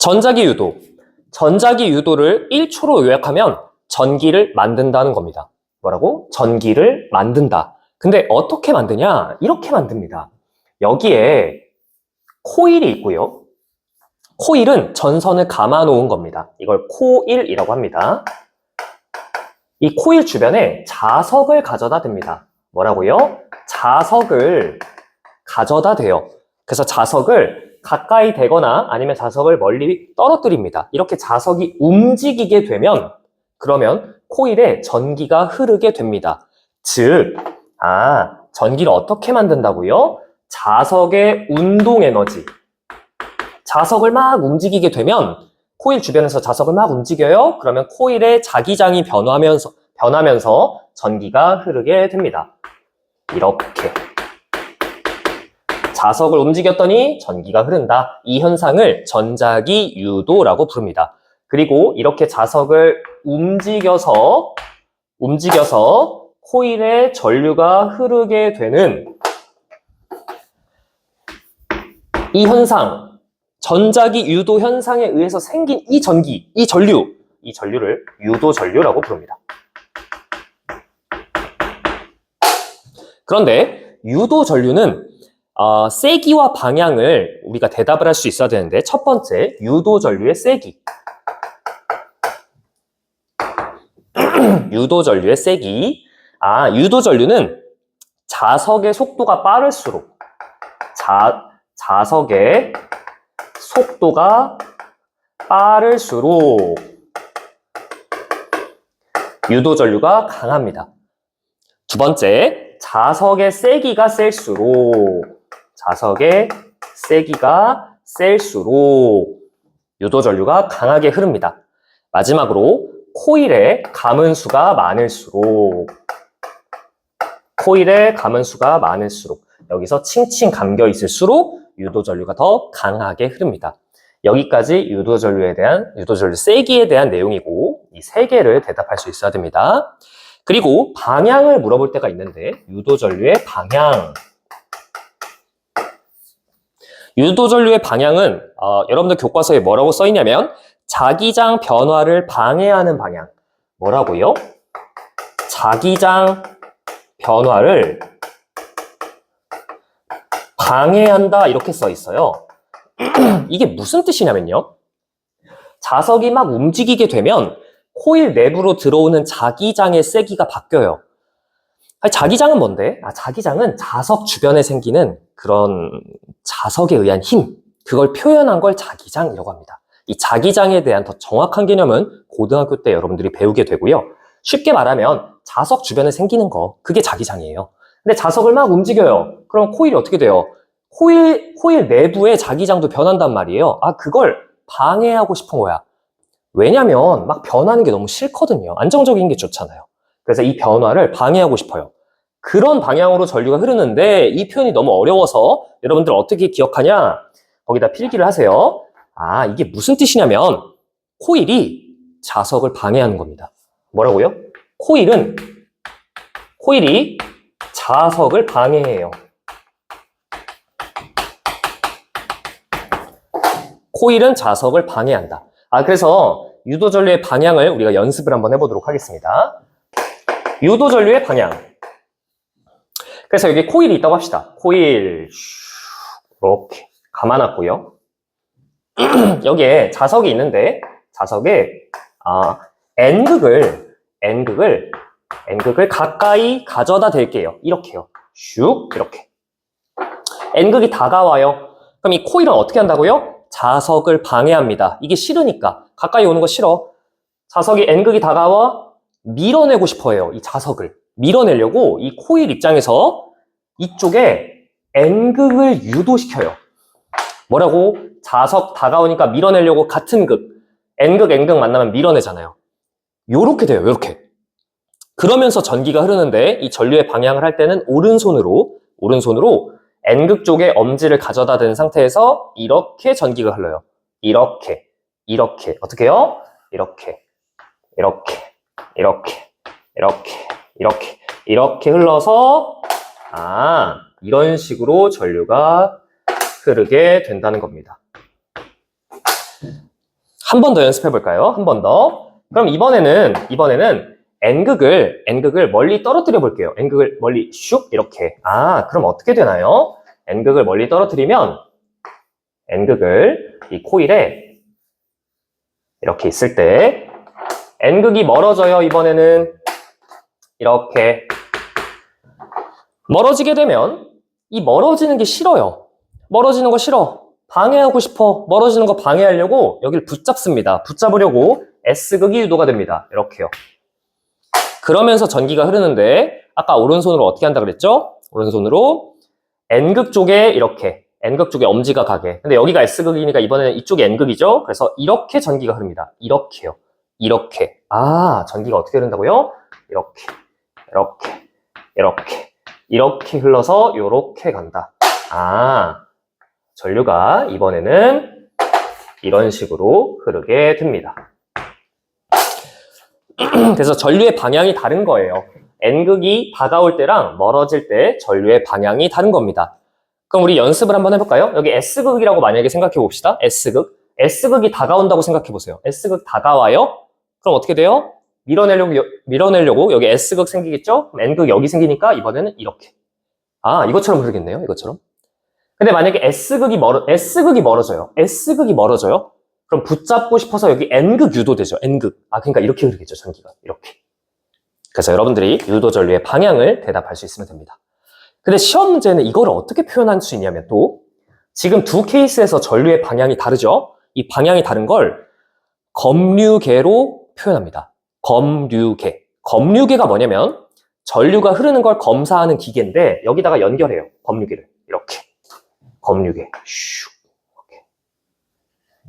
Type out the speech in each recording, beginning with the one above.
전자기 유도. 전자기 유도를 1초로 요약하면 전기를 만든다는 겁니다. 뭐라고? 전기를 만든다. 근데 어떻게 만드냐? 이렇게 만듭니다. 여기에 코일이 있고요. 코일은 전선을 감아 놓은 겁니다. 이걸 코일이라고 합니다. 이 코일 주변에 자석을 가져다 댑니다. 뭐라고요? 자석을 가져다 대요. 그래서 자석을 가까이 대거나 아니면 자석을 멀리 떨어뜨립니다. 이렇게 자석이 움직이게 되면 그러면 코일에 전기가 흐르게 됩니다. 즉, 전기를 어떻게 만든다고요? 자석의 운동 에너지. 자석을 막 움직이게 되면 코일 주변에서 자석을 막 움직여요. 그러면 코일의 자기장이 변하면서 전기가 흐르게 됩니다. 이렇게. 자석을 움직였더니 전기가 흐른다. 이 현상을 전자기 유도라고 부릅니다. 그리고 이렇게 자석을 움직여서 코일에 전류가 흐르게 되는 이 현상, 전자기 유도 현상에 의해서 생긴 이 전기, 이 전류를 유도전류라고 부릅니다. 그런데 유도전류는 세기와 방향을 우리가 대답을 할 수 있어야 되는데, 첫 번째, 유도전류의 세기. 유도전류의 세기. 유도전류는 자석의 속도가 빠를수록, 자석의 속도가 빠를수록 유도전류가 강합니다. 두 번째, 자석의 세기가 셀수록 유도전류가 강하게 흐릅니다. 마지막으로 코일의 감은수가 많을수록 여기서 칭칭 감겨 있을수록 유도전류가 더 강하게 흐릅니다. 여기까지 유도전류 세기에 대한 내용이고, 이 세 개를 대답할 수 있어야 됩니다. 그리고 방향을 물어볼 때가 있는데, 유도전류의 방향은 여러분들 교과서에 뭐라고 써 있냐면 자기장 변화를 방해하는 방향. 뭐라고요? 자기장 변화를 방해한다, 이렇게 써 있어요. 이게 무슨 뜻이냐면요, 자석이 막 움직이게 되면 코일 내부로 들어오는 자기장의 세기가 바뀌어요. 자기장은 뭔데? 자기장은 자석 주변에 생기는 그런 자석에 의한 힘, 그걸 표현한 걸 자기장이라고 합니다. 이 자기장에 대한 더 정확한 개념은 고등학교 때 여러분들이 배우게 되고요. 쉽게 말하면 자석 주변에 생기는 거, 그게 자기장이에요. 근데 자석을 막 움직여요. 그럼 코일이 어떻게 돼요? 코일 내부의 자기장도 변한단 말이에요. 그걸 방해하고 싶은 거야. 왜냐면 막 변하는 게 너무 싫거든요. 안정적인 게 좋잖아요. 그래서 이 변화를 방해하고 싶어요. 그런 방향으로 전류가 흐르는데 이 표현이 너무 어려워서 여러분들 어떻게 기억하냐? 거기다 필기를 하세요. 이게 무슨 뜻이냐면 코일이 자석을 방해하는 겁니다. 뭐라고요? 코일이 자석을 방해해요. 코일은 자석을 방해한다. 그래서 유도전류의 방향을 우리가 연습을 한번 해보도록 하겠습니다. 유도전류의 방향. 그래서 여기 코일이 있다고 합시다. 코일 이렇게 감아놨고요. 여기에 자석이 있는데 자석에 N극을 가까이 가져다 댈게요. 이렇게요. 슉 이렇게. N극이 다가와요. 그럼 이 코일은 어떻게 한다고요? 자석을 방해합니다. 이게 싫으니까. 가까이 오는 거 싫어. 자석이 N극이 다가와 밀어내고 싶어요. 이 자석을. 밀어내려고 이 코일 입장에서 이쪽에 N극을 유도시켜요. 뭐라고? 자석 다가오니까 밀어내려고 같은 극. N극 만나면 밀어내잖아요. 요렇게 돼요. 요렇게. 그러면서 전기가 흐르는데 이 전류의 방향을 할 때는 오른손으로 N극 쪽에 엄지를 가져다 댄 상태에서 이렇게 전기가 흘러요. 이렇게. 어떻게 해요? 이렇게 흘러서 이런 식으로 전류가 흐르게 된다는 겁니다. 한 번 더 연습해 볼까요? 한 번 더. 그럼 이번에는 N극을 멀리 떨어뜨려 볼게요. N극을 멀리 슉 이렇게. 그럼 어떻게 되나요? N극을 멀리 떨어뜨리면 N극을 이 코일에 이렇게 있을 때 N극이 멀어져요. 이번에는 이렇게 멀어지게 되면 이 멀어지는 게 싫어요. 멀어지는 거 싫어. 방해하고 싶어. 멀어지는 거 방해하려고 여기를 붙잡습니다. 붙잡으려고 S극이 유도가 됩니다. 이렇게요. 그러면서 전기가 흐르는데 아까 오른손으로 어떻게 한다 그랬죠? 오른손으로 N극 쪽에 이렇게 N극 쪽에 엄지가 가게. 근데 여기가 S극이니까 이번에는 이쪽이 N극이죠? 그래서 이렇게 전기가 흐릅니다. 이렇게요. 이렇게. 전기가 어떻게 흐른다고요? 이렇게 흘러서 이렇게 간다. 전류가 이번에는 이런 식으로 흐르게 됩니다. 그래서 전류의 방향이 다른 거예요. N극이 다가올 때랑 멀어질 때 전류의 방향이 다른 겁니다. 그럼 우리 연습을 한번 해볼까요? 여기 S극이라고 만약에 생각해 봅시다. S극이 다가온다고 생각해 보세요. S극 다가와요? 그럼 어떻게 돼요? 밀어내려고 여기 S극 생기겠죠? 그럼 N극 여기 생기니까 이번에는 이렇게. 이것처럼 흐르겠네요. 이것처럼. 근데 만약에 S극이 멀어져요. 그럼 붙잡고 싶어서 여기 N극 유도되죠. N극. 그러니까 이렇게 흐르겠죠. 전기가. 이렇게. 그래서 여러분들이 유도 전류의 방향을 대답할 수 있으면 됩니다. 근데 시험 문제는 이걸 어떻게 표현할 수 있냐면 또 지금 두 케이스에서 전류의 방향이 다르죠. 이 방향이 다른 걸 검류계로 표현합니다. 검류계가 뭐냐면 전류가 흐르는 걸 검사하는 기계인데 여기다가 연결해요. 검류계를. 이렇게. 검류계.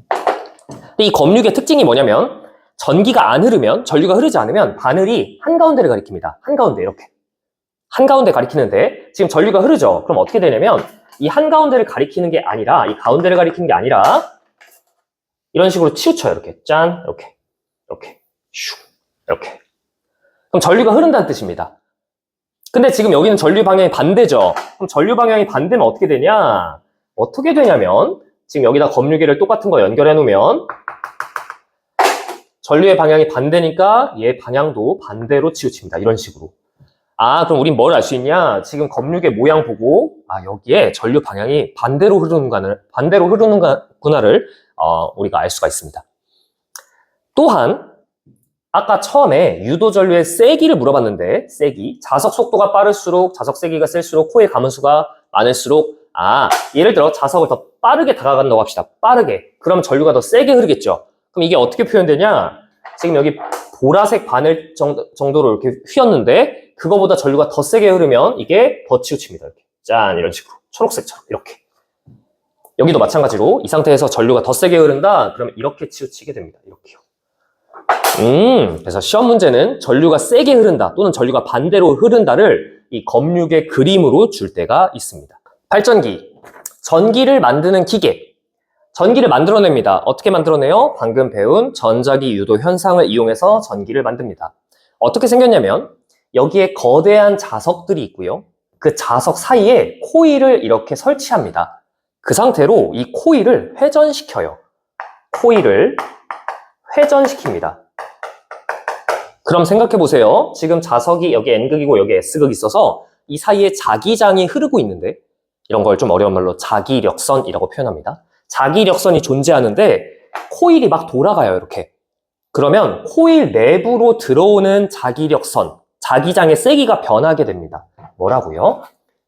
근데 이 검류계 특징이 뭐냐면 전기가 안 흐르면, 전류가 흐르지 않으면 바늘이 한가운데를 가리킵니다. 한가운데 이렇게. 한가운데 가리키는데 지금 전류가 흐르죠? 그럼 어떻게 되냐면 이 한가운데를 가리키는 게 아니라 이 가운데를 가리키는 게 아니라 이런 식으로 치우쳐요. 이렇게. 짠. 이렇게. 슉. 이렇게. 그럼 전류가 흐른다는 뜻입니다. 근데 지금 여기는 전류 방향이 반대죠? 그럼 전류 방향이 반대면 어떻게 되냐? 어떻게 되냐면 지금 여기다 검류계를 똑같은 거 연결해 놓으면 전류의 방향이 반대니까 얘 방향도 반대로 치우칩니다. 이런 식으로. 그럼 우린 뭘 알 수 있냐? 지금 검류계 모양 보고 여기에 전류 방향이 반대로 흐르는구나를 우리가 알 수가 있습니다. 또한 아까 처음에 유도 전류의 세기를 물어봤는데 세기, 자석 속도가 빠를수록 자석 세기가 셀수록 코일 가문수가 많을수록 예를 들어 자석을 더 빠르게 다가간다고 합시다. 빠르게. 그럼 전류가 더 세게 흐르겠죠. 그럼 이게 어떻게 표현되냐? 지금 여기 보라색 바늘 정도로 이렇게 휘었는데 그거보다 전류가 더 세게 흐르면 이게 더 치우칩니다. 이렇게. 짠, 이런 식으로. 초록색처럼 이렇게. 여기도 마찬가지로 이 상태에서 전류가 더 세게 흐른다? 그러면 이렇게 치우치게 됩니다. 이렇게요. 그래서 시험 문제는 전류가 세게 흐른다 또는 전류가 반대로 흐른다를 이 검류계 그림으로 줄 때가 있습니다. 발전기. 전기를 만드는 기계. 전기를 만들어냅니다. 어떻게 만들어내요? 방금 배운 전자기 유도 현상을 이용해서 전기를 만듭니다. 어떻게 생겼냐면 여기에 거대한 자석들이 있고요. 그 자석 사이에 코일을 이렇게 설치합니다. 그 상태로 이 코일을 회전시켜요. 코일을 회전시킵니다. 그럼 생각해 보세요. 지금 자석이 여기 N극이고 여기 S극이 있어서 이 사이에 자기장이 흐르고 있는데 이런 걸 좀 어려운 말로 자기력선이라고 표현합니다. 자기력선이 존재하는데 코일이 막 돌아가요. 이렇게. 그러면 코일 내부로 들어오는 자기력선, 자기장의 세기가 변하게 됩니다. 뭐라고요?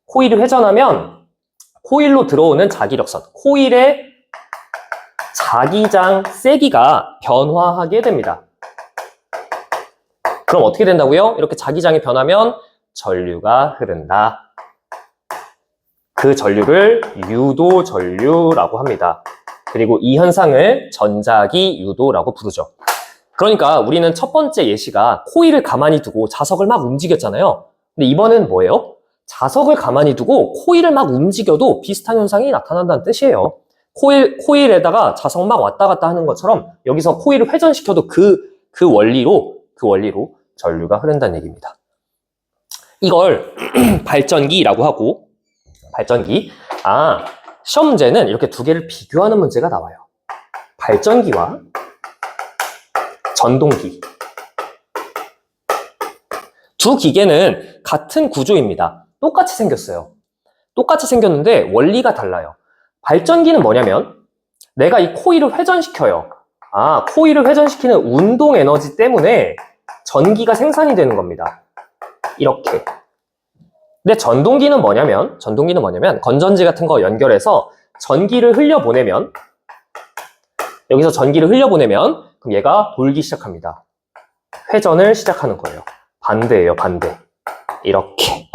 코일이 회전하면 코일로 들어오는 자기력선, 코일의 자기장 세기가 변화하게 됩니다. 그럼 어떻게 된다고요? 이렇게 자기장이 변하면 전류가 흐른다. 그 전류를 유도 전류라고 합니다. 그리고 이 현상을 전자기 유도라고 부르죠. 그러니까 우리는 첫 번째 예시가 코일을 가만히 두고 자석을 막 움직였잖아요. 근데 이번엔 뭐예요? 자석을 가만히 두고 코일을 막 움직여도 비슷한 현상이 나타난다는 뜻이에요. 코일에다가 자석 막 왔다 갔다 하는 것처럼 여기서 코일을 회전시켜도 그 원리로 전류가 흐른다는 얘기입니다. 이걸 발전기라고 하고, 발전기. 시험 문제는 이렇게 두 개를 비교하는 문제가 나와요. 발전기와 전동기. 두 기계는 같은 구조입니다. 똑같이 생겼어요. 똑같이 생겼는데 원리가 달라요. 발전기는 뭐냐면 내가 이 코일을 회전시켜요. 코일을 회전시키는 운동 에너지 때문에 전기가 생산이 되는 겁니다. 이렇게. 근데 전동기는 뭐냐면 건전지 같은 거 연결해서 전기를 흘려보내면, 여기서 전기를 흘려보내면 그럼 얘가 돌기 시작합니다. 회전을 시작하는 거예요. 반대예요, 반대. 이렇게.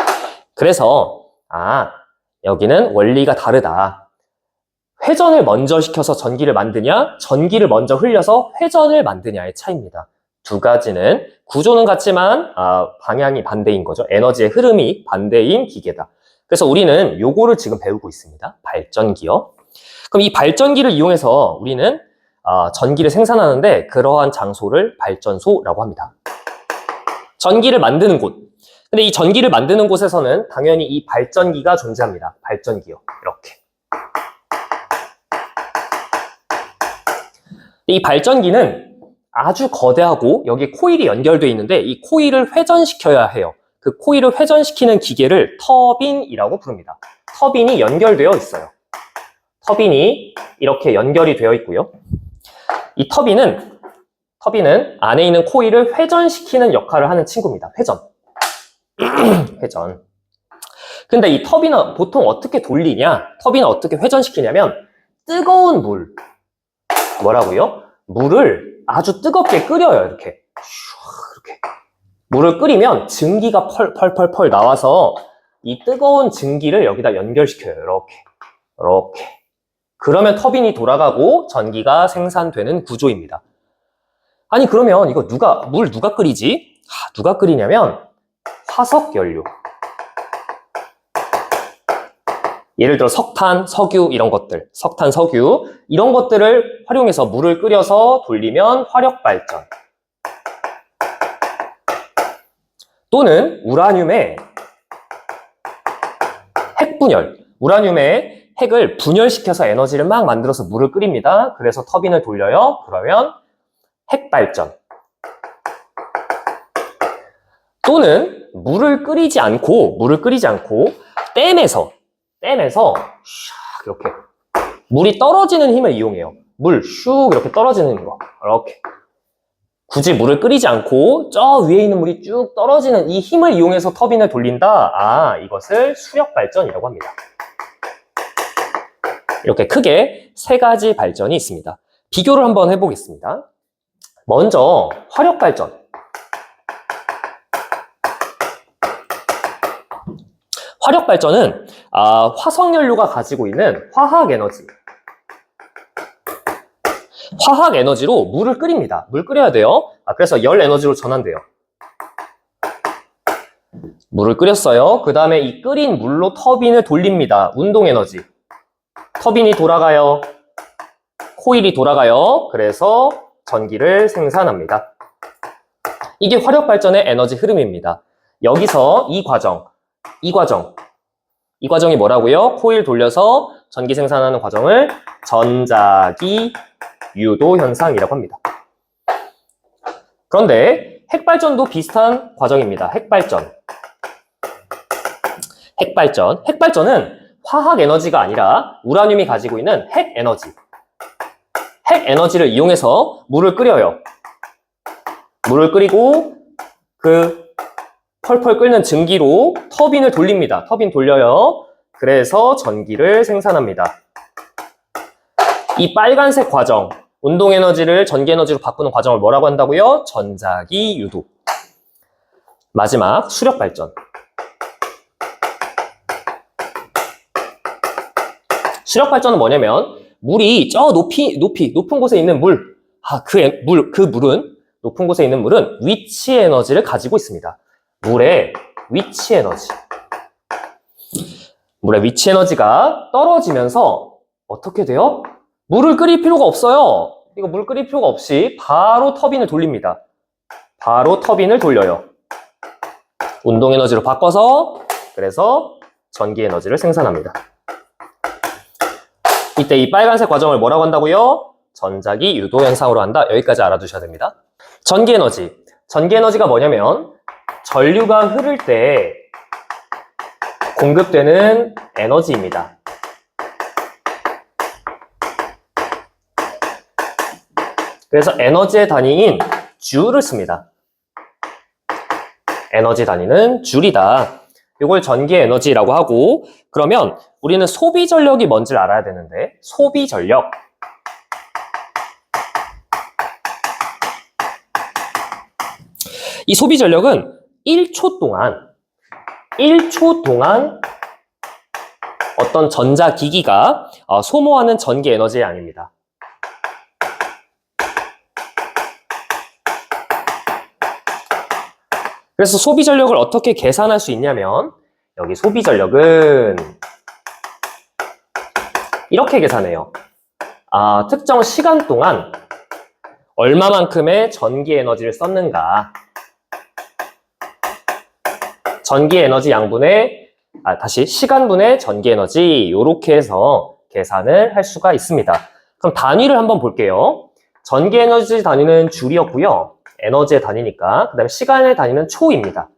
그래서 여기는 원리가 다르다. 회전을 먼저 시켜서 전기를 만드냐, 전기를 먼저 흘려서 회전을 만드냐의 차이입니다. 두 가지는 구조는 같지만 방향이 반대인 거죠. 에너지의 흐름이 반대인 기계다. 그래서 우리는 요거를 지금 배우고 있습니다. 발전기요. 그럼 이 발전기를 이용해서 우리는 전기를 생산하는데 그러한 장소를 발전소라고 합니다. 전기를 만드는 곳. 근데 이 전기를 만드는 곳에서는 당연히 이 발전기가 존재합니다. 발전기요. 이렇게. 이 발전기는 아주 거대하고 여기 코일이 연결되어 있는데 이 코일을 회전시켜야 해요. 그 코일을 회전시키는 기계를 터빈이라고 부릅니다. 터빈이 연결되어 있어요. 터빈이 이렇게 연결이 되어 있고요. 이 터빈은 안에 있는 코일을 회전시키는 역할을 하는 친구입니다. 회전. 회전. 근데 이 터빈은 보통 어떻게 돌리냐? 터빈은 어떻게 회전시키냐면 뜨거운 물. 뭐라고요? 물을 아주 뜨겁게 끓여요. 이렇게. 물을 끓이면 증기가 펄펄펄 나와서 이 뜨거운 증기를 여기다 연결시켜요. 이렇게. 그러면 터빈이 돌아가고 전기가 생산되는 구조입니다. 아니 그러면 이거 물 누가 끓이지? 누가 끓이냐면 화석연료. 예를 들어 석탄, 석유 이런 것들, 석탄, 석유 이런 것들을 활용해서 물을 끓여서 돌리면 화력발전. 또는 우라늄의 핵분열. 우라늄의 핵을 분열시켜서 에너지를 막 만들어서 물을 끓입니다. 그래서 터빈을 돌려요. 그러면 핵발전. 또는 물을 끓이지 않고 댐에서 이렇게 물이 떨어지는 힘을 이용해요. 물 슉 이렇게 떨어지는 거. 이렇게. 굳이 물을 끓이지 않고 저 위에 있는 물이 쭉 떨어지는 이 힘을 이용해서 터빈을 돌린다. 이것을 수력발전이라고 합니다. 이렇게 크게 세 가지 발전이 있습니다. 비교를 한번 해보겠습니다. 먼저 화력발전. 화력발전은 화석연료가 가지고 있는 화학에너지. 화학에너지로 물을 끓입니다. 물 끓여야 돼요. 그래서 열에너지로 전환돼요. 물을 끓였어요. 그 다음에 이 끓인 물로 터빈을 돌립니다. 운동에너지. 터빈이 돌아가요. 코일이 돌아가요. 그래서 전기를 생산합니다. 이게 화력발전의 에너지 흐름입니다. 여기서 이 과정이 뭐라고요? 코일 돌려서 전기 생산하는 과정을 전자기 유도 현상이라고 합니다. 그런데 핵발전도 비슷한 과정입니다. 핵발전은 화학 에너지가 아니라 우라늄이 가지고 있는 핵에너지를 이용해서 물을 끓여요. 물을 끓이고 그 펄펄 끓는 증기로 터빈을 돌립니다. 터빈 돌려요. 그래서 전기를 생산합니다. 이 빨간색 과정, 운동에너지를 전기에너지로 바꾸는 과정을 뭐라고 한다고요? 전자기 유도. 마지막 수력발전. 수력발전은 뭐냐면 물이 저 높은 곳에 있는 물, 그 물은 높은 곳에 있는 물은 위치 에너지를 가지고 있습니다. 물의 위치 에너지가 떨어지면서 어떻게 돼요? 물을 끓일 필요가 없어요. 이거 물 끓일 필요가 없이 바로 터빈을 돌립니다. 바로 터빈을 돌려요. 운동 에너지로 바꿔서 그래서 전기 에너지를 생산합니다. 이때 이 빨간색 과정을 뭐라고 한다고요? 전자기 유도 현상으로 한다. 여기까지 알아두셔야 됩니다. 전기 에너지. 전기 에너지가 뭐냐면 전류가 흐를 때 공급되는 에너지입니다. 그래서 에너지의 단위인 줄을 씁니다. 에너지 단위는 줄이다. 이걸 전기 에너지라고 하고, 그러면 우리는 소비 전력이 뭔지를 알아야 되는데, 소비 전력. 이 소비 전력은 1초 동안 어떤 전자기기가 소모하는 전기 에너지의 양입니다. 그래서 소비 전력을 어떻게 계산할 수 있냐면, 여기 소비 전력은 이렇게 계산해요. 특정 시간 동안 얼마만큼의 전기 에너지를 썼는가. 전기 에너지 양분의, 시간분의 전기 에너지, 이렇게 해서 계산을 할 수가 있습니다. 그럼 단위를 한번 볼게요. 전기 에너지 단위는 줄이었고요. 에너지의 단위니까. 그 다음에 시간의 단위는 초입니다.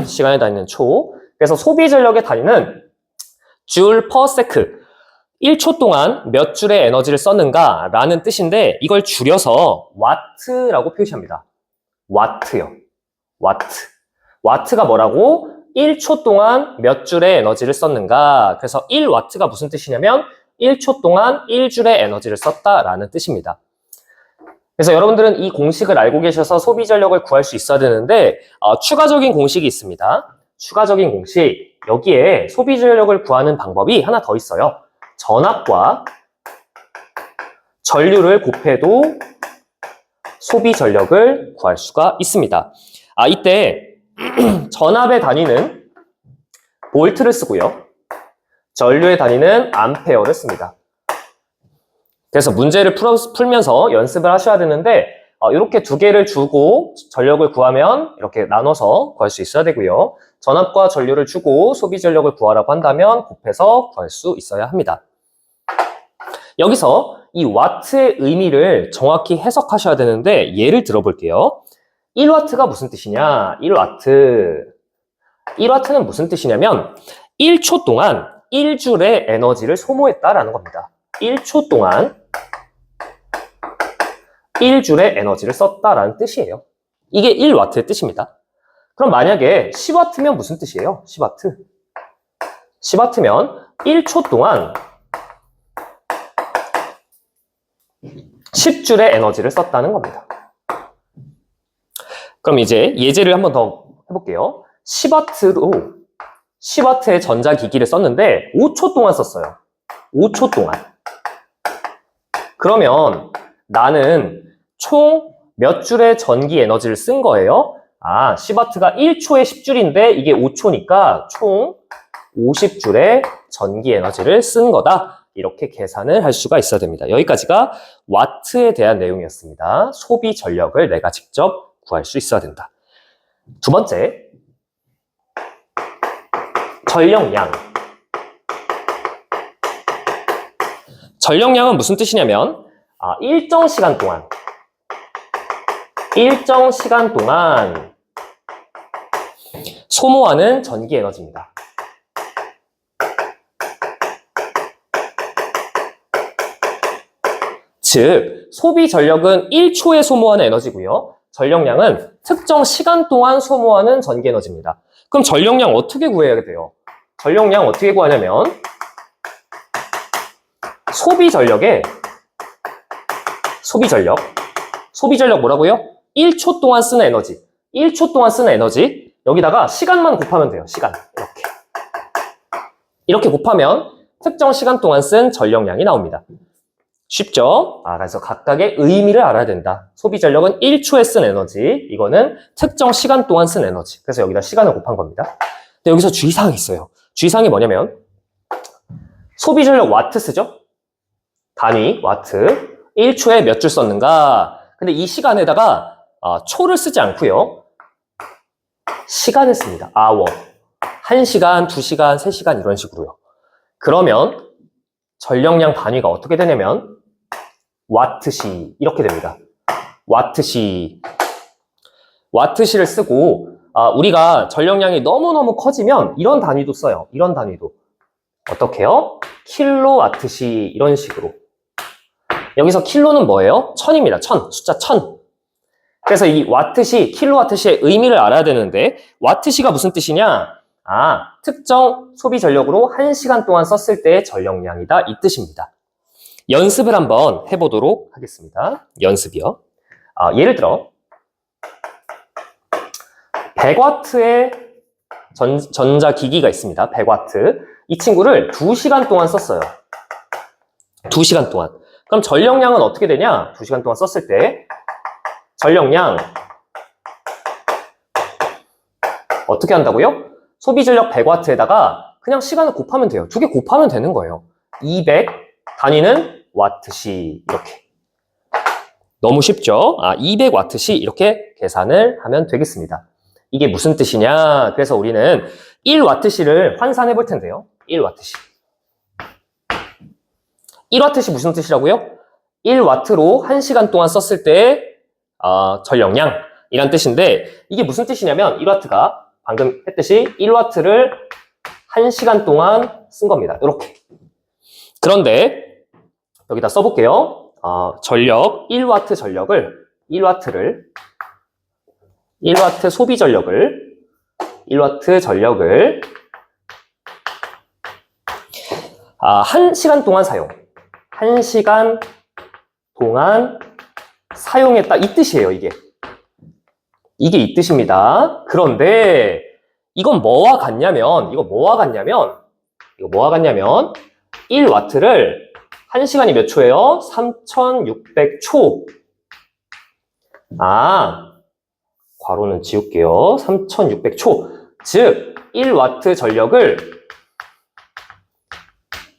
시간의 단위는 초. 그래서 소비 전력의 단위는 줄 per sec. 1초 동안 몇 줄의 에너지를 썼는가 라는 뜻인데, 이걸 줄여서 와트라고 표시합니다. 와트요. 와트가 뭐라고? 1초 동안 몇 줄의 에너지를 썼는가. 그래서 1와트가 무슨 뜻이냐면 1초 동안 1줄의 에너지를 썼다라는 뜻입니다. 그래서 여러분들은 이 공식을 알고 계셔서 소비 전력을 구할 수 있어야 되는데, 추가적인 공식이 있습니다. 추가적인 공식. 여기에 소비 전력을 구하는 방법이 하나 더 있어요. 전압과 전류를 곱해도 소비 전력을 구할 수가 있습니다. 이때 전압의 단위는 볼트를 쓰고요. 전류의 단위는 암페어를 씁니다. 그래서 문제를 풀면서 연습을 하셔야 되는데, 이렇게 두 개를 주고 전력을 구하면 이렇게 나눠서 구할 수 있어야 되고요. 전압과 전류를 주고 소비 전력을 구하라고 한다면 곱해서 구할 수 있어야 합니다. 여기서 이 와트의 의미를 정확히 해석하셔야 되는데, 예를 들어볼게요. 1와트가 무슨 뜻이냐? 1와트는 무슨 뜻이냐면 1초 동안 1줄의 에너지를 소모했다라는 겁니다. 1초 동안 1줄의 에너지를 썼다라는 뜻이에요. 이게 1와트의 뜻입니다. 그럼 만약에 10와트면 무슨 뜻이에요? 10와트면 1초 동안 10줄의 에너지를 썼다는 겁니다. 그럼 이제 예제를 한번 더 해볼게요. 10와트의 전자기기를 썼는데 5초 동안 썼어요. 5초 동안. 그러면 나는 총 몇 줄의 전기 에너지를 쓴 거예요? 10와트가 1초에 10줄인데 이게 5초니까 총 50줄의 전기 에너지를 쓴 거다. 이렇게 계산을 할 수가 있어야 됩니다. 여기까지가 와트에 대한 내용이었습니다. 소비 전력을 내가 직접 구할 수 있어야 된다. 두 번째, 전력량. 전력량은 무슨 뜻이냐면 일정 시간 동안 소모하는 전기 에너지입니다. 즉, 소비 전력은 1초에 소모하는 에너지고요. 전력량은 특정 시간 동안 소모하는 전기 에너지입니다. 그럼 전력량 어떻게 구해야 돼요? 전력량 어떻게 구하냐면 소비 전력 뭐라고요? 1초 동안 쓰는 에너지. 1초 동안 쓰는 에너지. 여기다가 시간만 곱하면 돼요. 시간. 이렇게 곱하면 특정 시간 동안 쓴 전력량이 나옵니다. 쉽죠? 그래서 각각의 의미를 알아야 된다. 소비 전력은 1초에 쓴 에너지. 이거는 특정 시간 동안 쓴 에너지. 그래서 여기다 시간을 곱한 겁니다. 근데 여기서 주의사항이 있어요. 주의사항이 뭐냐면 소비 전력 와트 쓰죠? 단위 와트. 1초에 몇 줄 썼는가? 근데 이 시간에다가 초를 쓰지 않고요. 시간을 씁니다. hour. 1시간, 2시간, 3시간 이런 식으로요. 그러면 전력량 단위가 어떻게 되냐면 와트시 이렇게 됩니다. 와트시를 쓰고, 우리가 전력량이 너무너무 커지면 이런 단위도 써요. 이런 단위도. 어떻게 해요? 킬로와트시 이런 식으로. 여기서 킬로는 뭐예요? 1000입니다. 1000. 숫자 1000. 그래서 이 와트시, 킬로와트시의 의미를 알아야 되는데 와트시가 무슨 뜻이냐? 특정 소비 전력으로 1시간 동안 썼을 때의 전력량이다. 이 뜻입니다. 연습을 한번 해보도록 하겠습니다. 연습이요. 예를 들어 100W의 전자기기가 있습니다. 100W. 이 친구를 2시간 동안 썼어요. 2시간 동안. 그럼 전력량은 어떻게 되냐? 2시간 동안 썼을 때 전력량 어떻게 한다고요? 소비 전력 100W에다가 그냥 시간을 곱하면 돼요. 두 개 곱하면 되는 거예요. 200 단위는 와트시 이렇게. 너무 쉽죠? 200W시 이렇게 계산을 하면 되겠습니다. 이게 무슨 뜻이냐? 그래서 우리는 1W시를 환산해 볼 텐데요. 1W시. 1W시 무슨 뜻이라고요? 1W로 1시간 동안 썼을 때의 전력량이란 뜻인데 이게 무슨 뜻이냐면 1W가 방금 했듯이 1W를 1시간 동안 쓴 겁니다. 이렇게. 그런데 여기다 써볼게요. 전력 1W 전력을 1W 소비 전력을 1W 전력을 1시간 동안 사용. 1시간 동안 사용했다. 이 뜻이에요, 이게. 이게 이 뜻입니다. 그런데 이건 뭐와 같냐면 1W를 1시간이 몇 초예요? 3600초. 괄호는 지울게요. 3600초. 즉, 1W 전력을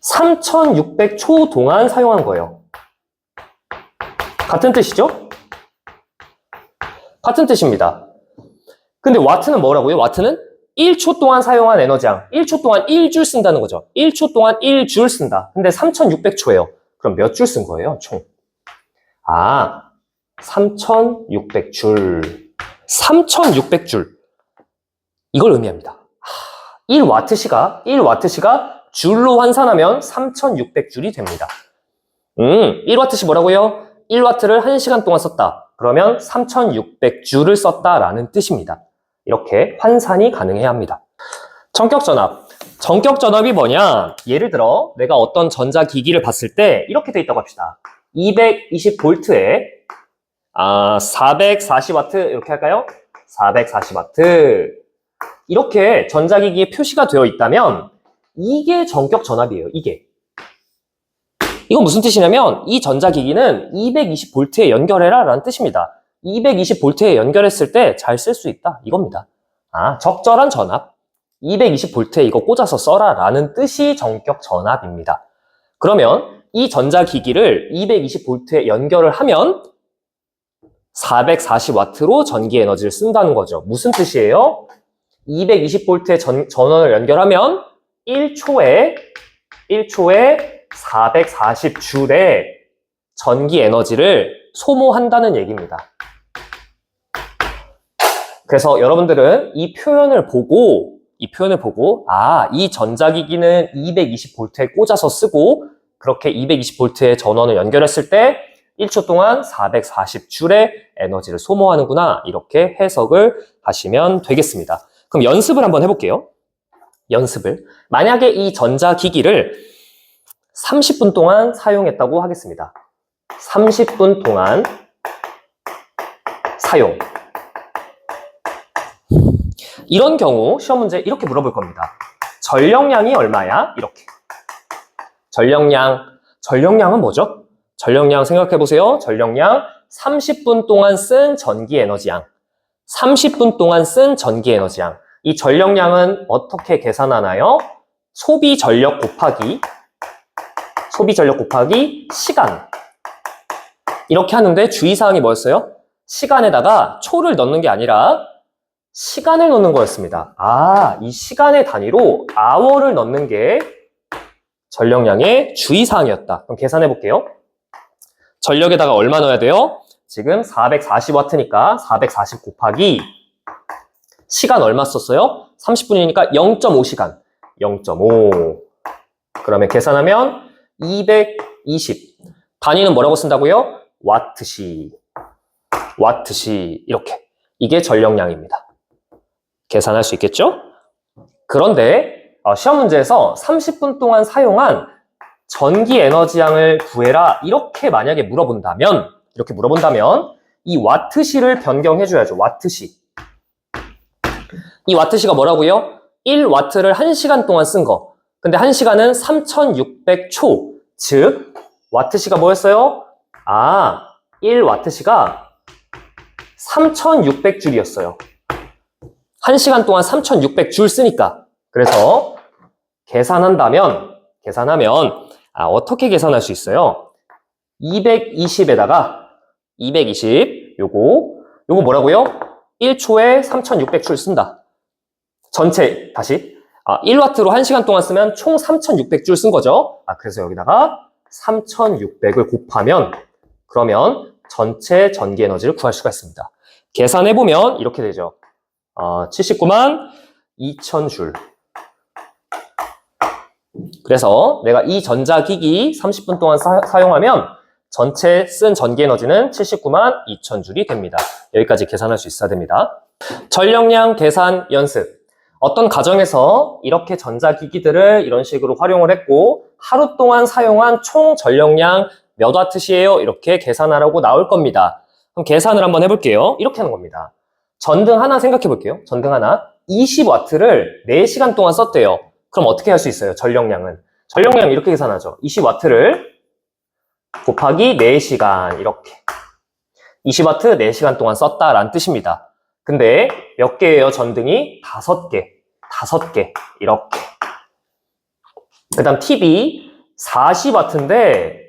3600초 동안 사용한 거예요. 같은 뜻이죠? 같은 뜻입니다. 근데 와트는 뭐라고요? 와트는 1초 동안 사용한 에너지양. 1초 동안 1줄 쓴다는 거죠. 1초 동안 1줄 쓴다. 근데 3600초예요. 그럼 몇 줄 쓴 거예요, 총? 3600줄. 3600줄. 이걸 의미합니다. 1W시가 줄로 환산하면 3600줄이 됩니다. 1W시 뭐라고요? 1W를 1시간 동안 썼다. 그러면 3600줄을 썼다라는 뜻입니다. 이렇게 환산이 가능해야 합니다. 전격전압이 뭐냐? 예를 들어 내가 어떤 전자기기를 봤을 때 이렇게 돼 있다고 합시다. 220V에 440W 이렇게 할까요? 440W 이렇게 전자기기에 표시가 되어 있다면 이게 전격전압이에요. 이건 무슨 뜻이냐면 이 전자기기는 220V에 연결해라 라는 뜻입니다. 220V에 연결했을 때 잘 쓸 수 있다 이겁니다. 적절한 전압 220V에 이거 꽂아서 써라 라는 뜻이 전격전압입니다. 그러면 이 전자기기를 220V에 연결을 하면 440W로 전기 에너지를 쓴다는 거죠. 무슨 뜻이에요? 220V에 전원을 연결하면 1초에 440줄의 전기 에너지를 소모한다는 얘기입니다. 그래서 여러분들은 이 표현을 보고 이 전자기기는 220V에 꽂아서 쓰고 그렇게 220V에 전원을 연결했을 때 1초 동안 440줄의 에너지를 소모하는구나 이렇게 해석을 하시면 되겠습니다. 그럼 연습을 한번 해볼게요. 만약에 이 전자기기를 30분 동안 사용했다고 하겠습니다. 30분 동안 사용. 이런 경우 시험 문제 이렇게 물어볼 겁니다. 전력량이 얼마야? 이렇게. 전력량은 뭐죠? 전력량 생각해보세요. 전력량 30분 동안 쓴 전기 에너지양. 30분 동안 쓴 전기 에너지양. 이 전력량은 어떻게 계산하나요? 소비 전력 곱하기 시간. 이렇게 하는데 주의사항이 뭐였어요? 시간에다가 초를 넣는 게 아니라 시간을 넣는 거였습니다. 이 시간의 단위로 hour를 넣는 게 전력량의 주의사항이었다. 그럼 계산해 볼게요. 전력에다가 얼마 넣어야 돼요? 지금 440W니까 440 곱하기 시간 얼마 썼어요? 30분이니까 0.5시간. 0.5. 그러면 계산하면 220. 단위는 뭐라고 쓴다고요? 와트시. 와트시. 이렇게. 이게 전력량입니다. 계산할 수 있겠죠? 그런데 시험 문제에서 30분 동안 사용한 전기 에너지량을 구해라. 이렇게 만약에 물어본다면 이 와트시를 변경해줘야죠. 와트시. 이 와트시가 뭐라고요? 1와트를 1시간 동안 쓴 거. 근데 1시간은 3600초. 즉, 와트시가 뭐였어요? 1와트시가 3600줄이었어요. 1시간 동안 3600줄 쓰니까. 그래서 계산하면 어떻게 계산할 수 있어요? 220에다가 220 요거 뭐라고요? 1초에 3600줄 쓴다. 전체 다시 1와트로 1시간 동안 쓰면 총 3600줄 쓴 거죠. 그래서 여기다가 3600을 곱하면 그러면 전체 전기 에너지를 구할 수가 있습니다. 계산해보면 이렇게 되죠. 79만 2000줄. 그래서 내가 이 전자기기 30분 동안 사용하면 전체 쓴 전기 에너지는 79만 2000줄이 됩니다. 여기까지 계산할 수 있어야 됩니다. 전력량 계산 연습. 어떤 가정에서 이렇게 전자기기들을 이런 식으로 활용을 했고 하루 동안 사용한 총 전력량 몇 와트시에요? 이렇게 계산하라고 나올 겁니다. 그럼 계산을 한번 해볼게요. 이렇게 하는 겁니다. 전등 하나 생각해 볼게요. 전등 하나 20와트를 4시간 동안 썼대요. 그럼 어떻게 할 수 있어요? 전력량은 이렇게 계산하죠. 20와트를 곱하기 4시간 이렇게 20와트 4시간 동안 썼다라는 뜻입니다. 근데 몇 개예요? 전등이 5개 이렇게. 그 다음 TV 40와트인데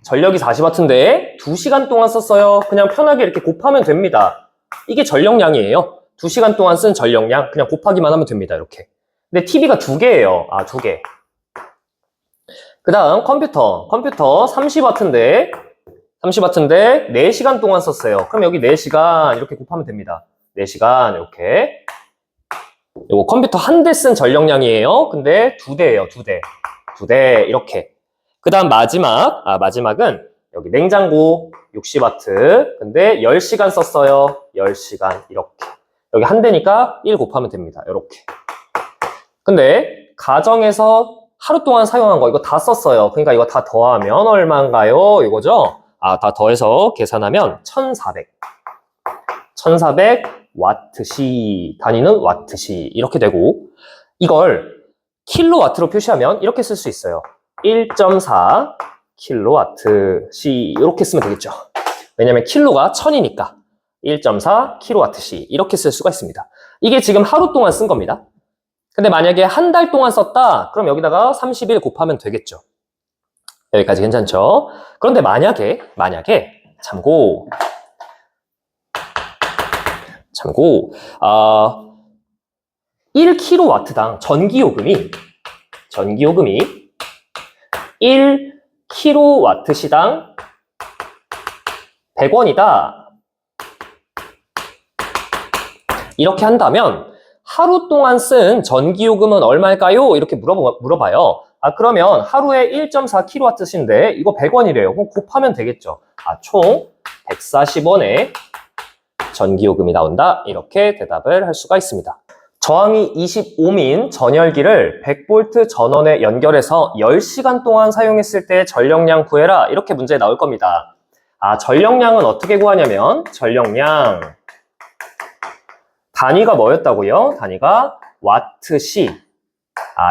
전력이 40와트인데 2시간 동안 썼어요. 그냥 편하게 이렇게 곱하면 됩니다. 이게 전력량이에요. 2시간 동안 쓴 전력량 그냥 곱하기만 하면 됩니다. 이렇게. 근데 TV가 2개예요. 2개. 그 다음 컴퓨터 30와트인데 4시간 동안 썼어요. 그럼 여기 4시간 이렇게 곱하면 됩니다. 4시간 이렇게. 요거 컴퓨터 한 대 쓴 전력량이에요. 근데 2대예요. 2대 이렇게. 그 다음 마지막은 여기 냉장고 60와트. 근데 10시간 썼어요. 10시간 이렇게. 여기 한 대니까 1 곱하면 됩니다. 이렇게. 근데 가정에서 하루 동안 사용한 거 이거 다 썼어요. 그러니까 이거 다 더하면 얼마인가요? 이거죠? 다 더해서 계산하면 1400 와트시. 단위는 와트시. 이렇게 되고 이걸 킬로와트로 표시하면 이렇게 쓸 수 있어요. 1.4 킬로와트시 이렇게 쓰면 되겠죠. 왜냐면 킬로가 1000이니까 1.4 킬로와트시 이렇게 쓸 수가 있습니다. 이게 지금 하루 동안 쓴 겁니다. 근데 만약에 한 달 동안 썼다 그럼 여기다가 30일 곱하면 되겠죠. 여기까지 괜찮죠? 그런데 만약에 참고 1kW당 전기요금이 1kW시당 100원이다. 이렇게 한다면 하루 동안 쓴 전기요금은 얼마일까요? 이렇게 물어봐요. 그러면 하루에 1.4kW인데 이거 100원이래요. 그럼 곱하면 되겠죠. 총 140원의 전기요금이 나온다. 이렇게 대답을 할 수가 있습니다. 저항이 25민 전열기를 100V 전원에 연결해서 10시간 동안 사용했을 때 전력량 구해라. 이렇게 문제 나올 겁니다. 전력량은 어떻게 구하냐면 전력량 단위가 뭐였다고요? 단위가 와트시.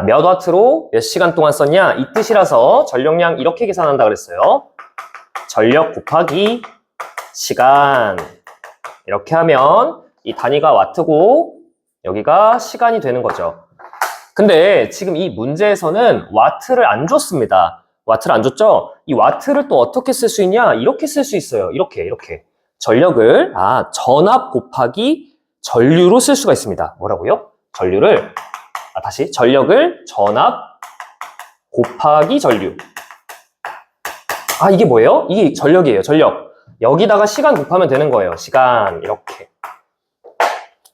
몇 와트로 몇 시간 동안 썼냐? 이 뜻이라서 전력량 이렇게 계산한다 그랬어요. 전력 곱하기 시간. 이렇게 하면 이 단위가 와트고 여기가 시간이 되는 거죠. 근데 지금 이 문제에서는 와트를 안 줬습니다. 와트를 안 줬죠? 이 와트를 또 어떻게 쓸 수 있냐? 이렇게 쓸 수 있어요. 이렇게. 전력을 전압 곱하기 전류로 쓸 수가 있습니다. 뭐라고요? 전류를 다시 전력을 전압 곱하기 전류. 이게 뭐예요? 이게 전력이에요. 전력. 여기다가 시간 곱하면 되는 거예요. 시간 이렇게.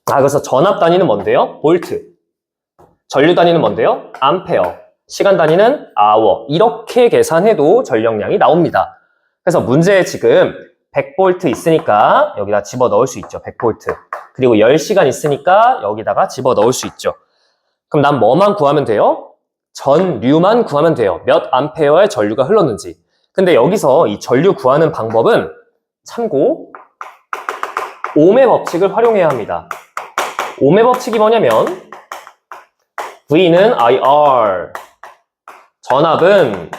그래서 전압 단위는 뭔데요? 볼트. 전류 단위는 뭔데요? 암페어. 시간 단위는 아워. 이렇게 계산해도 전력량이 나옵니다. 그래서 문제에 지금 100V 있으니까 여기다 집어 넣을 수 있죠. 100V. 그리고 10시간 있으니까 여기다가 집어 넣을 수 있죠. 그럼 난 뭐만 구하면 돼요? 전류만 구하면 돼요. 몇 암페어의 전류가 흘렀는지. 근데 여기서 이 전류 구하는 방법은 참고 옴의 법칙을 활용해야 합니다. 옴의 법칙이 뭐냐면 V는 IR, 전압은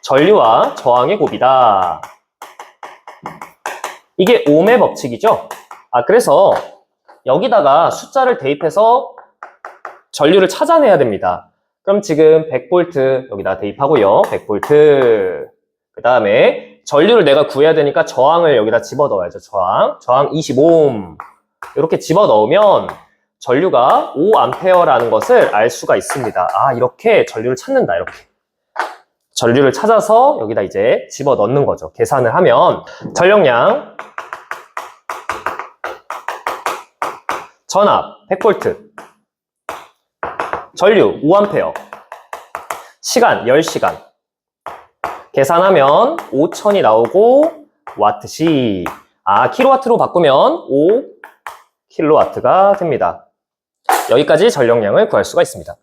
전류와 저항의 곱이다. 이게 옴의 법칙이죠. 그래서 여기다가 숫자를 대입해서 전류를 찾아내야 됩니다. 그럼 지금 100V 여기다 대입하고요. 100V. 그 다음에 전류를 내가 구해야 되니까 저항을 여기다 집어넣어야죠. 저항 25옴. 이렇게 집어넣으면 전류가 5A라는 것을 알 수가 있습니다. 이렇게 전류를 찾는다. 이렇게. 전류를 찾아서 여기다 이제 집어넣는 거죠. 계산을 하면 전력량 전압 100V, 전류 5A, 시간 10시간. 계산하면 5000이 나오고 와트시. 킬로와트로 바꾸면 5킬로와트가 됩니다. 여기까지 전력량을 구할 수가 있습니다.